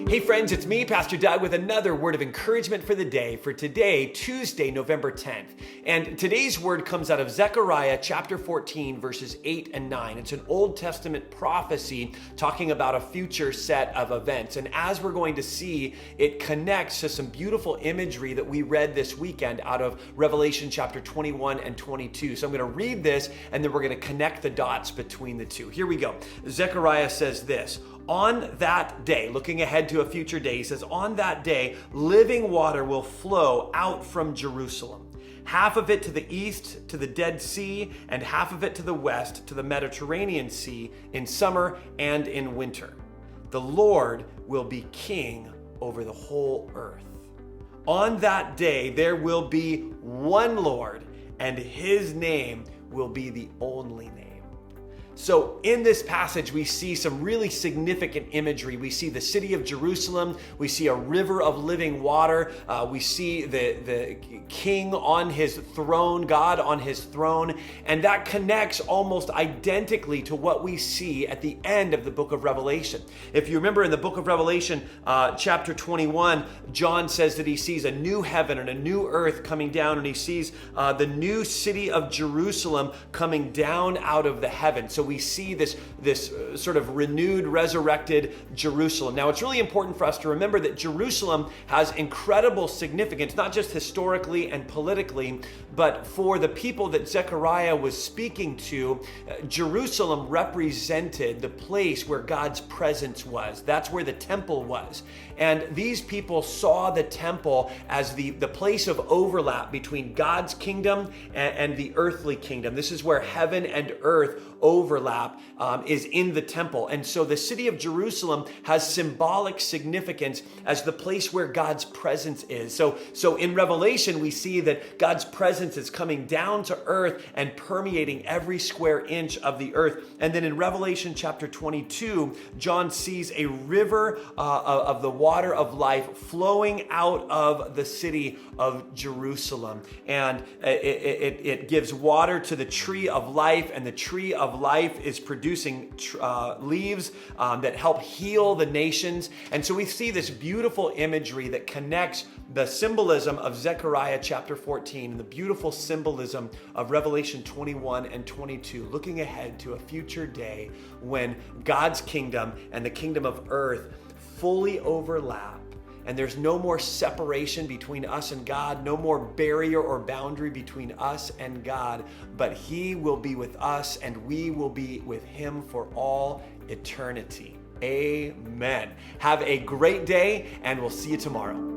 Hey friends, it's me, Pastor Doug, with another word of encouragement for the day for today, Tuesday, November 10th. And today's word comes out of Zechariah chapter 14, verses 8 and 9. It's an Old Testament prophecy talking about a future set of events. And as we're going to see, it connects to some beautiful imagery that we read this weekend out of Revelation chapter 21 and 22. So I'm going to read this, and then we're going to connect the dots between the two. Here we go. Zechariah says this: on that day, looking ahead to a future day, he says, on that day, living water will flow out from Jerusalem. Half of it to the east, to the Dead Sea, and half of it to the west, to the Mediterranean Sea, in summer and in winter. The Lord will be king over the whole earth. On that day, there will be one Lord, and his name will be the only name. So in this passage, we see some really significant imagery. We see the city of Jerusalem. We see a river of living water. We see the king on his throne, God on his throne. And that connects almost identically to what we see at the end of the book of Revelation. If you remember in the book of Revelation, chapter 21, John says that he sees a new heaven and a new earth coming down, and he sees the new city of Jerusalem coming down out of the heaven. So we see this sort of renewed, resurrected Jerusalem. Now, it's really important for us to remember that Jerusalem has incredible significance, not just historically and politically, but for the people that Zechariah was speaking to. Jerusalem represented the place where God's presence was. That's where the temple was. And these people saw the temple as the place of overlap between God's kingdom and the earthly kingdom. This is where heaven and earth overlap, is in the temple. And so the city of Jerusalem has symbolic significance as the place where God's presence is. So in Revelation, we see that God's presence is coming down to earth and permeating every square inch of the earth. And then in Revelation chapter 22, John sees a river of the water of life flowing out of the city of Jerusalem. And it gives water to the tree of life, and the tree of life is producing leaves that help heal the nations. And so we see this beautiful imagery that connects the symbolism of Zechariah chapter 14 and the beautiful symbolism of Revelation 21 and 22, looking ahead to a future day when God's kingdom and the kingdom of earth fully overlap. And there's no more separation between us and God, no more barrier or boundary between us and God, but He will be with us and we will be with Him for all eternity. Amen. Have a great day, and we'll see you tomorrow.